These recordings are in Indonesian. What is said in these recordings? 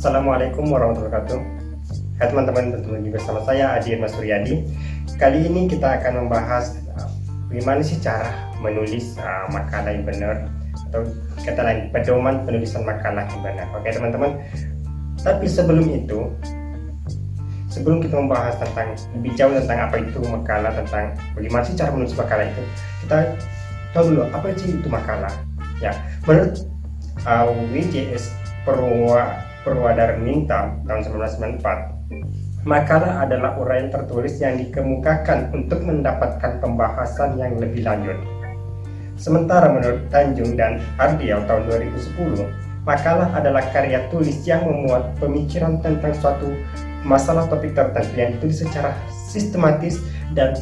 Assalamualaikum warahmatullahi wabarakatuh. Hai teman-teman, bertemu lagi bersama saya Adi Irma Suryadi. Kali ini kita akan membahas bagaimana sih cara menulis makalah yang benar, atau kata lain, pedoman penulisan makalah yang benar. Oke teman-teman, tapi sebelum kita membahas tentang lebih jauh tentang apa itu makalah, tentang bagaimana sih cara menulis makalah itu, kita tahu dulu apa sih itu makalah. Ya, menurut WJS Purwadarminta tahun 1994, makalah adalah uraian tertulis yang dikemukakan untuk mendapatkan pembahasan yang lebih lanjut. Sementara menurut Tanjung dan Ardial tahun 2010, makalah adalah karya tulis yang memuat pemikiran tentang suatu masalah topik tertentu yang ditulis secara sistematis dan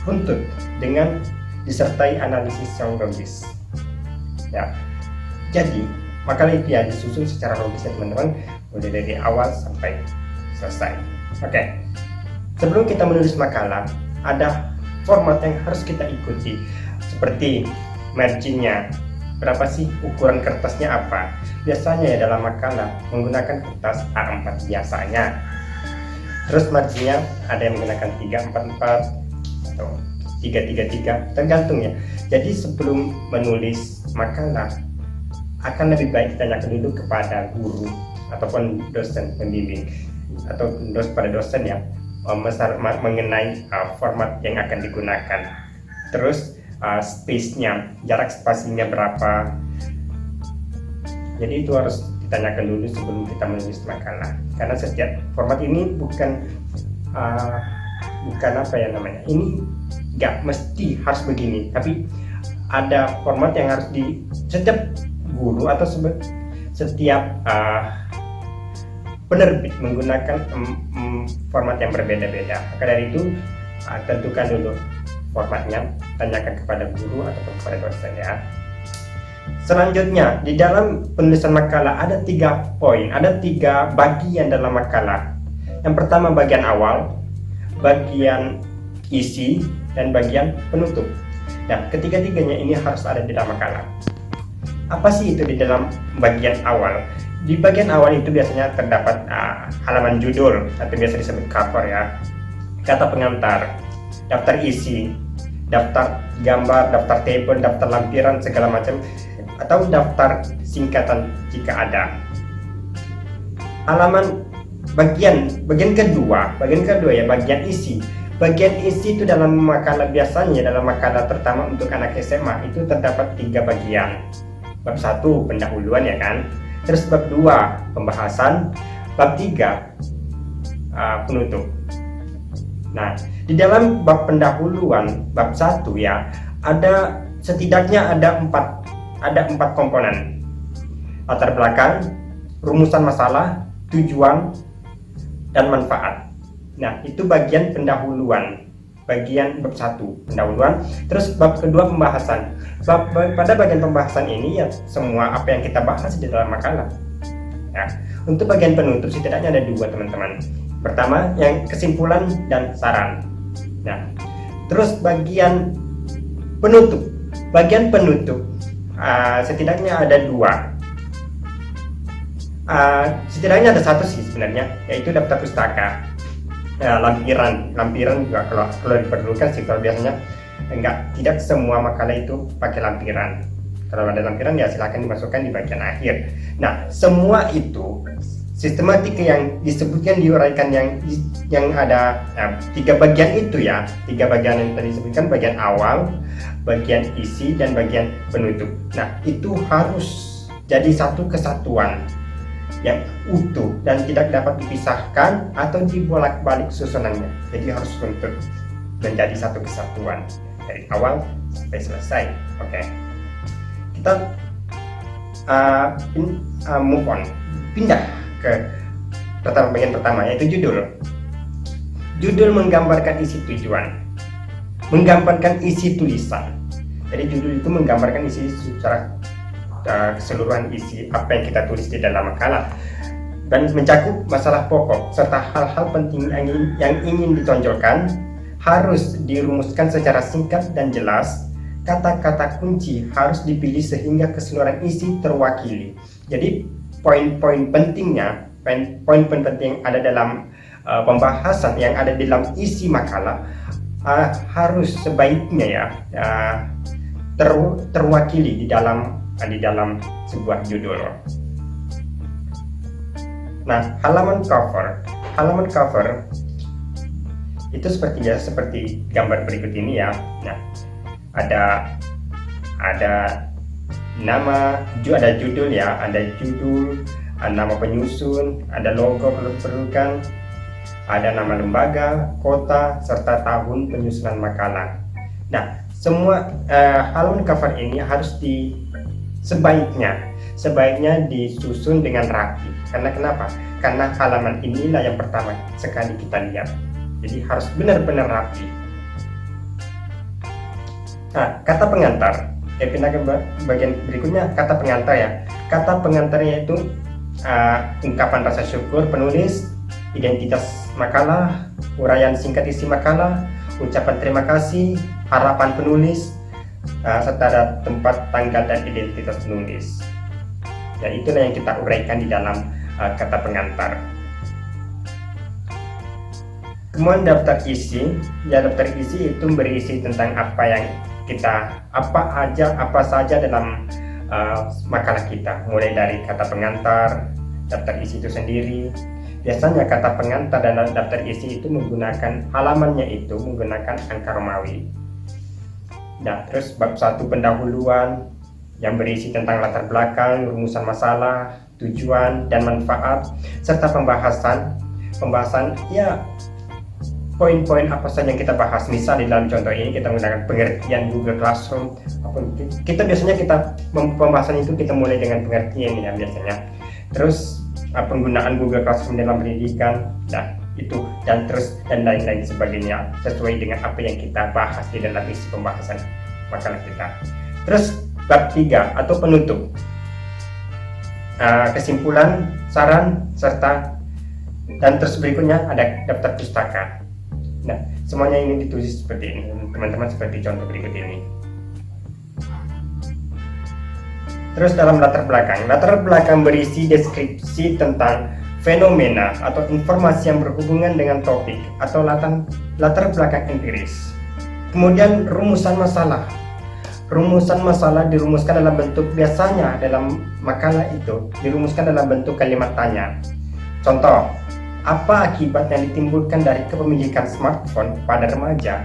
runtut dengan disertai analisis yang logis. Ya, jadi makalah itu ya disusun secara logis ya teman-teman, mulai dari awal sampai selesai. Oke, sebelum kita menulis makalah, ada format yang harus kita ikuti, seperti marginnya, berapa sih ukuran kertasnya apa. Biasanya ya dalam makalah menggunakan kertas A4 biasanya. Terus marginnya ada yang menggunakan 344 atau 333, tergantung ya. Jadi sebelum menulis makalah, akan lebih baik ditanyakan dulu kepada guru ataupun dosen pembimbing atau pada dosen ya, mengenai format yang akan digunakan. Terus space-nya, jarak spasinya berapa. Jadi itu harus ditanyakan dulu sebelum kita menulis makalah. Karena setiap format ini bukan apa ya namanya, ini nggak mesti harus begini, tapi ada format yang harus di setiap guru atau setiap penerbit menggunakan format yang berbeda-beda. Maka dari itu tentukan dulu formatnya, tanyakan kepada guru atau kepada dosen ya. Selanjutnya, di dalam penulisan makalah ada 3 poin, ada 3 bagian dalam makalah. Yang pertama bagian awal, bagian isi, dan bagian penutup. Nah, ketiga-tiganya ini harus ada di dalam makalah. Apa sih itu di dalam bagian awal? Di bagian awal itu biasanya terdapat halaman judul atau biasa disebut cover ya, kata pengantar, daftar isi, daftar gambar, daftar tabel, daftar lampiran segala macam, atau daftar singkatan jika ada. Halaman bagian kedua ya, bagian isi. Bagian isi itu dalam makalah biasanya, dalam makalah terutama untuk anak SMA itu terdapat 3 bagian. Bab 1 pendahuluan ya kan, terus bab 2 pembahasan, bab 3 penutup. Nah, di dalam bab pendahuluan bab 1 ya, ada setidaknya ada 4 komponen: latar belakang, rumusan masalah, tujuan, dan manfaat. Nah, itu bagian pendahuluan, bagian bab 1 pendahuluan. Terus bab kedua pembahasan. Pada bagian pembahasan ini ya semua apa yang kita bahas di dalam makalah. Ya, untuk bagian penutup setidaknya ada 2 teman-teman. Pertama yang kesimpulan dan saran. Nah, terus bagian penutup. Bagian penutup setidaknya ada 2. Setidaknya ada 1 sih sebenarnya, yaitu daftar pustaka. Lampiran juga kalau diperlukan sih. Kalau biasanya tidak semua makalah itu pakai lampiran. Kalau ada lampiran ya silahkan dimasukkan di bagian akhir. Nah, semua itu sistematika yang disebutkan, diuraikan yang ada 3 bagian itu ya, 3 bagian yang tadi disebutkan, bagian awal, bagian isi, dan bagian penutup. Nah, itu harus jadi satu kesatuan yang utuh dan tidak dapat dipisahkan atau dibolak-balik susunannya. Jadi harus untuk menjadi satu kesatuan dari awal sampai selesai. Oke, kita move on, pindah ke bagian pertama, yaitu judul. Judul menggambarkan isi tujuan, menggambarkan isi tulisan. Jadi judul itu menggambarkan isi secara keseluruhan isi apa yang kita tulis di dalam makalah, dan mencakup masalah pokok serta hal-hal penting yang ingin ditonjolkan. Harus dirumuskan secara singkat dan jelas. Kata-kata kunci harus dipilih sehingga keseluruhan isi terwakili. Jadi poin-poin pentingnya poin-poin penting ada dalam pembahasan yang ada dalam isi makalah harus sebaiknya ya terwakili di dalam sebuah judul. Nah, halaman cover itu seperti gambar berikut ini ya. Nah, ada nama, ada judul ya, ada nama penyusun, ada logo kependudukan, ada nama lembaga, kota, serta tahun penyusunan makalah. Nah, semua halaman cover ini harus sebaiknya disusun dengan rapi. Karena kenapa? Karena halaman inilah yang pertama sekali kita lihat. Jadi harus benar-benar rapi. Nah, kata pengantar. Pindah ke bagian berikutnya, kata pengantar ya. Kata pengantarnya itu ungkapan rasa syukur penulis, identitas makalah, uraian singkat isi makalah, ucapan terima kasih, harapan penulis, serta ada tempat, tanggal, dan identitas penulis. Ya, itulah yang kita uraikan di dalam kata pengantar. Kemudian daftar isi. Ya, daftar isi itu berisi tentang apa saja dalam makalah kita, mulai dari kata pengantar, daftar isi itu sendiri. Biasanya kata pengantar dan daftar isi itu menggunakan menggunakan angka Romawi. Nah, terus bab 1 pendahuluan yang berisi tentang latar belakang, rumusan masalah, tujuan dan manfaat, serta pembahasan ya poin-poin apa saja yang kita bahas. Misal di dalam contoh ini kita menggunakan pengertian Google Classroom. Pembahasan itu kita mulai dengan pengertian ya biasanya. Terus penggunaan Google Classroom dalam pendidikan, nah itu dan lain-lain sebagainya sesuai dengan apa yang kita bahas di dalam isi pembahasan makalah kita. Terus bab 3 atau penutup, kesimpulan, saran, serta dan terus berikutnya ada daftar pustaka. Nah, semuanya ini ditulis seperti ini teman-teman, seperti contoh berikut ini. Terus dalam latar belakang berisi deskripsi tentang fenomena atau informasi yang berhubungan dengan topik atau latar belakang empiris. Kemudian rumusan masalah dirumuskan dalam bentuk, biasanya dalam makalah itu dirumuskan dalam bentuk kalimat tanya. Contoh, apa akibat yang ditimbulkan dari kepemilikan smartphone pada remaja?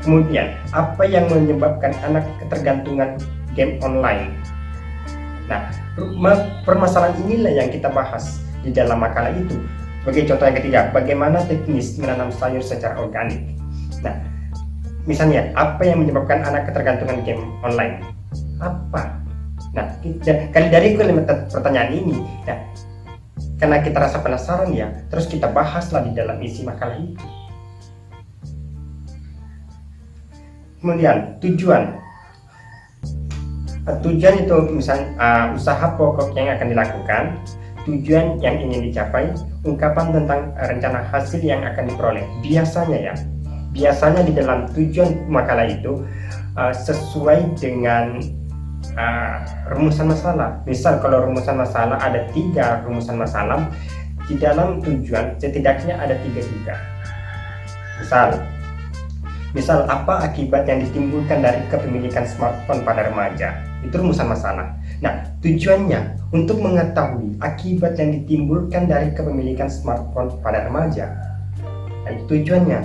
Kemudian, apa yang menyebabkan anak ketergantungan game online? Nah, permasalahan inilah yang kita bahas di dalam makalah itu. Sebagai contoh yang ketiga, bagaimana teknis menanam sayur secara organik. Nah, misalnya, apa yang menyebabkan anak ketergantungan game online? Apa? Nah, dari kalimat pertanyaan ini, nah, karena kita rasa penasaran ya, terus kita bahaslah di dalam isi makalah itu. Kemudian, tujuan itu misalnya usaha pokok yang akan dilakukan, tujuan yang ingin dicapai, ungkapan tentang rencana hasil yang akan diperoleh. Biasanya di dalam tujuan makalah itu sesuai dengan rumusan masalah. Misal kalau rumusan masalah ada 3 rumusan masalah, di dalam tujuan setidaknya ada 3 juga. Misal apa akibat yang ditimbulkan dari kepemilikan smartphone pada remaja? Itu rumusan masalah. Nah, tujuannya untuk mengetahui akibat yang ditimbulkan dari kepemilikan smartphone pada remaja. Nah, itu tujuannya.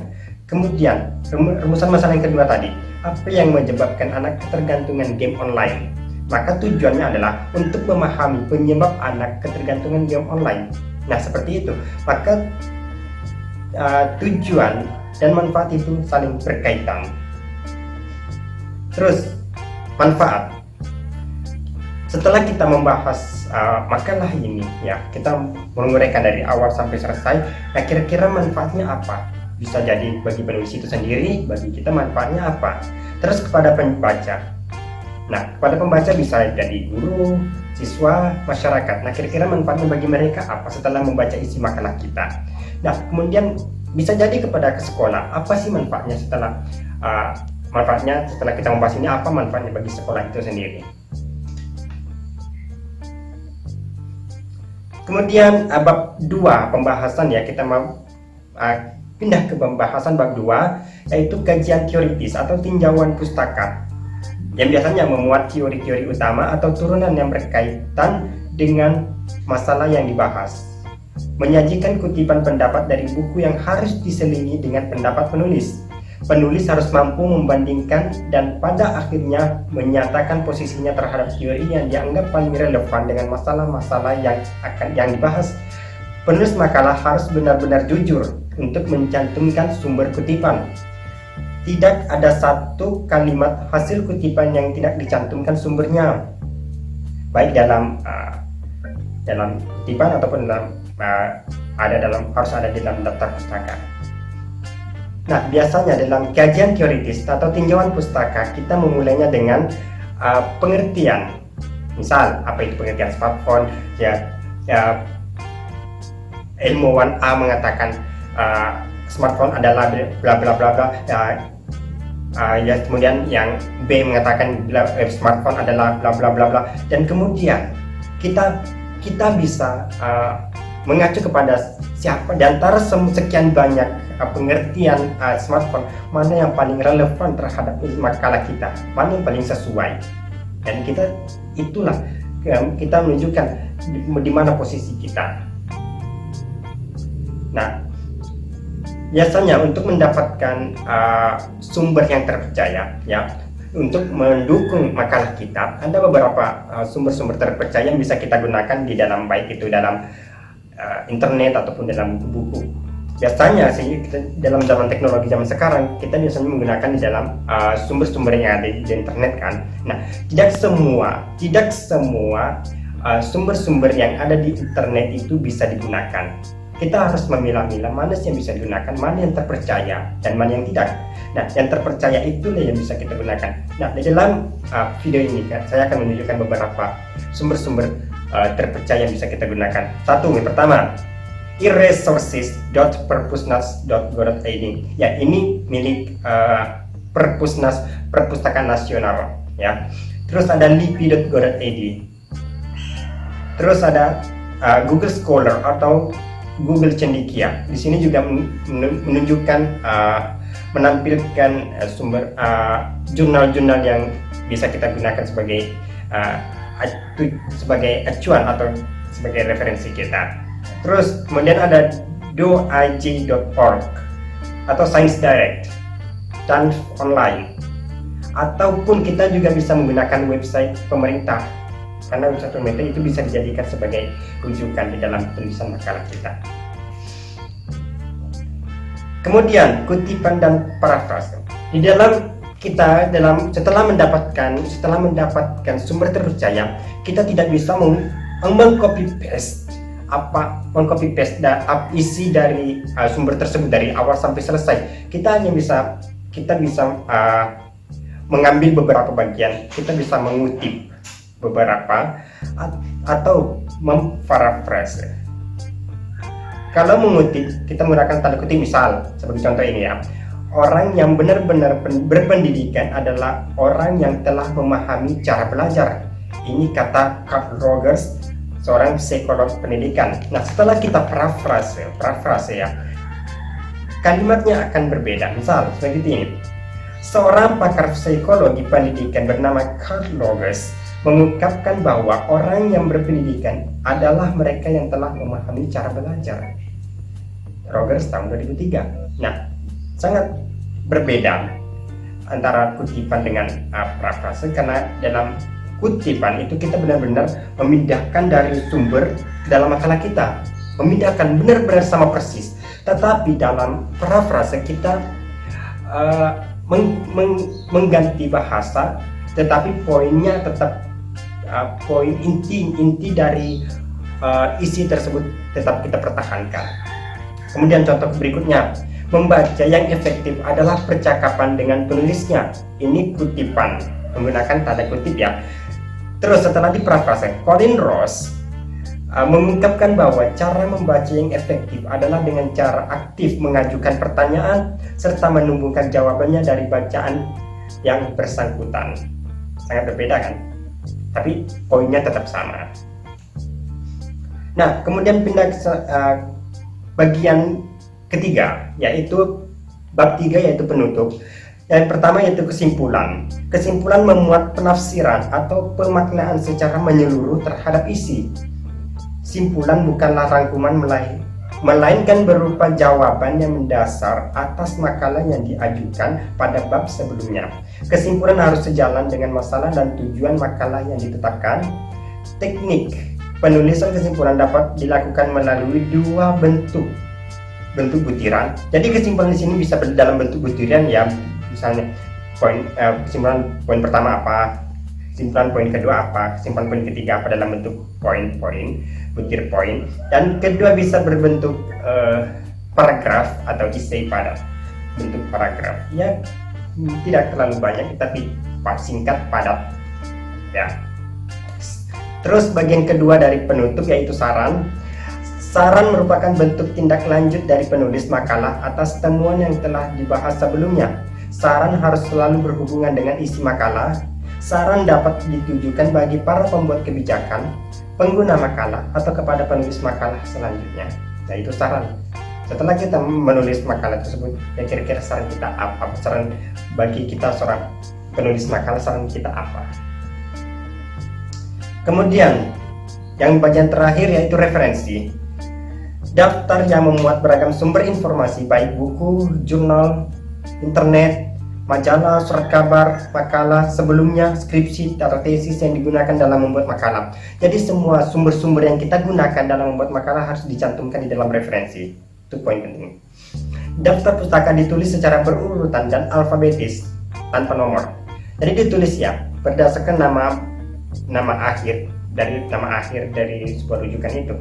Kemudian rumusan masalah yang kedua tadi, apa yang menyebabkan anak ketergantungan game online? Maka tujuannya adalah untuk memahami penyebab anak ketergantungan game online. Nah, seperti itu. Maka tujuan dan manfaat itu saling berkaitan. Terus manfaat. Setelah kita membahas makalah ini ya, kita menguraikan dari awal sampai selesai. Nah, kira-kira manfaatnya apa? Bisa jadi bagi penulis itu sendiri, bagi kita manfaatnya apa? Terus kepada pembaca. Nah, kepada pembaca bisa jadi guru, siswa, masyarakat. Nah, kira-kira manfaatnya bagi mereka apa setelah membaca isi makalah kita? Nah, kemudian bisa jadi kepada ke sekolah. Apa sih manfaatnya setelah kita membahas ini, apa manfaatnya bagi sekolah itu sendiri? Kemudian bab 2 pembahasan ya, kita mau pindah ke pembahasan bab 2, yaitu kajian teoritis atau tinjauan pustaka yang biasanya memuat teori-teori utama atau turunan yang berkaitan dengan masalah yang dibahas. Menyajikan kutipan pendapat dari buku yang harus diselingi dengan pendapat penulis. Penulis harus mampu membandingkan dan pada akhirnya menyatakan posisinya terhadap teori yang dianggap paling relevan dengan masalah-masalah yang dibahas. Penulis makalah harus benar-benar jujur untuk mencantumkan sumber kutipan. Tidak ada satu kalimat hasil kutipan yang tidak dicantumkan sumbernya, baik dalam kutipan ataupun harus ada di dalam daftar pustaka. Nah, biasanya dalam kajian teoritis atau tinjauan pustaka, kita memulainya dengan pengertian. Misal, apa itu pengertian smartphone? Ilmuwan A mengatakan smartphone adalah bla bla bla bla. Kemudian yang B mengatakan smartphone adalah bla bla bla bla. Dan kemudian kita bisa mengacu kepada siapa di antara sekian banyak pengertian smartphone, mana yang paling relevan terhadap makalah kita, mana yang paling sesuai. Dan itulah kita menunjukkan di mana posisi kita. Nah, biasanya untuk mendapatkan sumber yang terpercaya ya, untuk mendukung makalah kita, ada beberapa sumber-sumber terpercaya yang bisa kita gunakan di dalam, baik itu dalam internet ataupun dalam buku. Biasanya sih dalam zaman teknologi zaman sekarang, kita biasanya menggunakan di dalam sumber-sumber yang ada di internet kan. Nah, tidak semua sumber-sumber yang ada di internet itu bisa digunakan. Kita harus memilah-milah mana yang bisa digunakan, mana yang terpercaya dan mana yang tidak. Nah, yang terpercaya itulah yang bisa kita gunakan. Nah, di dalam video ini kan, saya akan menunjukkan beberapa sumber-sumber terpercaya yang bisa kita gunakan. Satu, yang pertama, iresources.perpusnas.go.id. Ya, ini milik Perpusnas, Perpustakaan Nasional ya. Terus ada lipi.go.id. Terus ada Google Scholar atau Google Cendekia. Di sini juga menunjukkan menampilkan sumber jurnal-jurnal yang bisa kita gunakan sebagai acuan atau sebagai referensi kita. Terus kemudian ada doij.org atau Science Direct dan online, ataupun kita juga bisa menggunakan website pemerintah, karena website pemerintah itu bisa dijadikan sebagai rujukan di dalam tulisan makalah kita. Kemudian kutipan dan parafrase. Setelah mendapatkan sumber terpercaya, kita tidak bisa mengcopy paste isi dari sumber tersebut dari awal sampai selesai. Kita bisa mengambil beberapa bagian, kita bisa mengutip beberapa atau memparafrase. Kalau mengutip, kita menggunakan tanda kutip. Misal sebagai contoh ini ya, orang yang benar-benar berpendidikan adalah orang yang telah memahami cara belajar. Ini kata Carl Rogers, seorang psikolog pendidikan. Nah, setelah kita parafrase ya, kalimatnya akan berbeda. Misal seperti ini, seorang pakar psikologi pendidikan bernama Carl Rogers mengungkapkan bahwa orang yang berpendidikan adalah mereka yang telah memahami cara belajar. Rogers tahun 2003. Nah, sangat berbeda antara kutipan dengan parafrase, karena dalam kutipan itu kita benar-benar memindahkan dari sumber ke dalam makalah kita, memindahkan benar-benar sama persis. Tetapi dalam parafrase kita mengganti bahasa, tetapi poinnya tetap poin inti dari isi tersebut tetap kita pertahankan. Kemudian contoh berikutnya, membaca yang efektif adalah percakapan dengan penulisnya. Ini kutipan menggunakan tanda kutip ya. Terus setelah diparafrase, Colin Ross mengungkapkan bahwa cara membaca yang efektif adalah dengan cara aktif mengajukan pertanyaan serta menumbuhkan jawabannya dari bacaan yang bersangkutan. Sangat berbeda kan? Tapi poinnya tetap sama. Nah, kemudian pindah ke bagian ketiga, yaitu bab 3, yaitu penutup. Yang pertama yaitu kesimpulan. Kesimpulan memuat penafsiran atau pemaknaan secara menyeluruh terhadap isi. Simpulan bukanlah rangkuman melainkan berupa jawaban yang mendasar atas makalah yang diajukan pada bab sebelumnya. Kesimpulan harus sejalan dengan masalah dan tujuan makalah yang ditetapkan. Teknik penulisan kesimpulan dapat dilakukan melalui dua bentuk butiran. Jadi kesimpulan di sini bisa dalam bentuk butiran ya, misalnya kesimpulan poin pertama apa, kesimpulan poin kedua apa, kesimpulan poin ketiga apa, dalam bentuk poin-poin, butir poin. Dan kedua bisa berbentuk paragraf atau essay pada bentuk paragraf. Ya tidak terlalu banyak tapi singkat padat ya. Terus bagian kedua dari penutup yaitu saran. Saran merupakan bentuk tindak lanjut dari penulis makalah atas temuan yang telah dibahas sebelumnya. Saran harus selalu berhubungan dengan isi makalah. Saran dapat ditujukan bagi para pembuat kebijakan, pengguna makalah, atau kepada penulis makalah selanjutnya. Nah, itu saran. Setelah kita menulis makalah tersebut, ya kira-kira saran kita apa? Saran bagi kita seorang penulis makalah, saran kita apa? Kemudian, yang bagian terakhir yaitu referensi. Daftar yang memuat beragam sumber informasi baik buku, jurnal, internet, majalah, surat kabar, makalah sebelumnya, skripsi, atau tesis yang digunakan dalam membuat makalah. Jadi semua sumber-sumber yang kita gunakan dalam membuat makalah harus dicantumkan di dalam referensi. Itu poin penting. Daftar pustaka ditulis secara berurutan dan alfabetis tanpa nomor. Jadi ditulis ya berdasarkan nama akhir dari sebuah rujukan itu.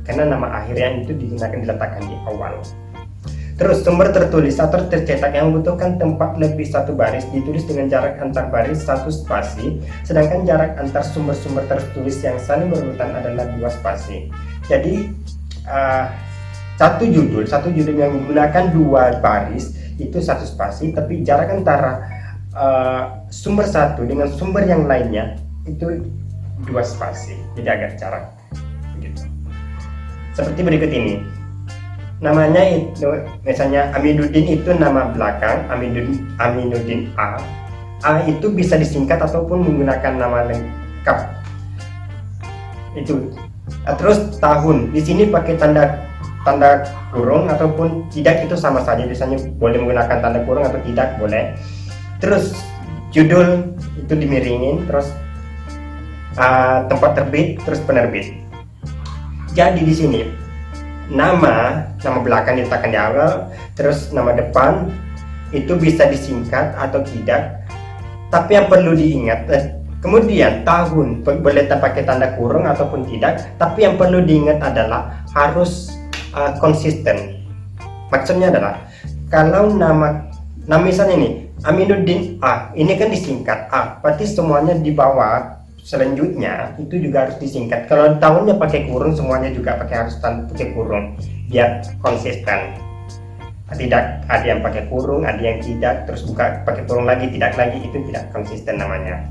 Karena nama akhirnya itu digunakan diletakkan di awal. Terus sumber tertulis atau tercetak yang membutuhkan tempat lebih satu baris ditulis dengan jarak antar baris 1 spasi, sedangkan jarak antar sumber-sumber tertulis yang saling berurutan adalah 2 spasi. Jadi satu judul yang menggunakan 2 baris itu 1 spasi, tapi jarak antara sumber satu dengan sumber yang lainnya itu 2 spasi. Jadi agak jarak begitu. Seperti berikut ini. Namanya itu misalnya Aminuddin itu nama belakang, Aminuddin A. A itu bisa disingkat ataupun menggunakan nama lengkap. Itu. Terus tahun. Di sini pakai tanda kurung ataupun tidak, itu sama saja. Biasanya boleh menggunakan tanda kurung atau tidak boleh. Terus judul itu dimiringin, terus tempat terbit, terus penerbit. Jadi di sini nama belakang diletakkan di awal, terus nama depan itu bisa disingkat atau tidak. Tapi yang perlu diingat, kemudian tahun boleh pakai tanda kurung ataupun tidak. Tapi yang perlu diingat adalah harus konsisten. Maksudnya adalah kalau nama misalnya ini Aminuddin A, ini kan disingkat A, berarti semuanya di bawah selanjutnya itu juga harus disingkat. Kalau tahunnya pakai kurung, semuanya juga harus pakai kurung biar konsisten. Tidak ada yang pakai kurung, ada yang tidak, terus pakai kurung lagi, tidak lagi, itu tidak konsisten namanya.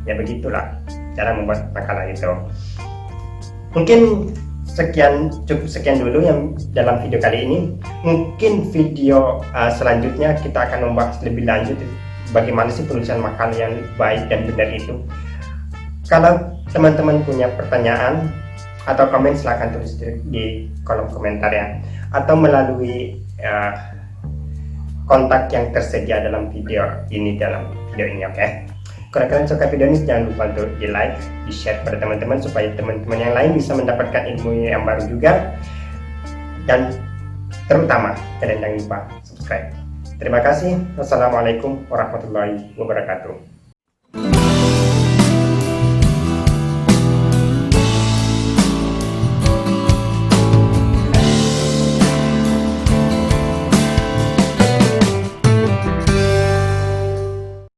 Ya begitulah cara membuat makalah itu. Mungkin cukup sekian dulu yang dalam video kali ini. Mungkin video selanjutnya kita akan membahas lebih lanjut bagaimana sih penulisan makalah yang baik dan benar itu. Kalau teman-teman punya pertanyaan atau komen, silahkan tulis di kolom komentar ya, atau melalui kontak yang tersedia dalam video ini oke? Kalau kalian suka video ini, jangan lupa untuk di like, di share pada teman-teman supaya teman-teman yang lain bisa mendapatkan ilmu yang baru juga. Dan terutama kalian jangan lupa subscribe. Terima kasih. Wassalamualaikum warahmatullahi wabarakatuh.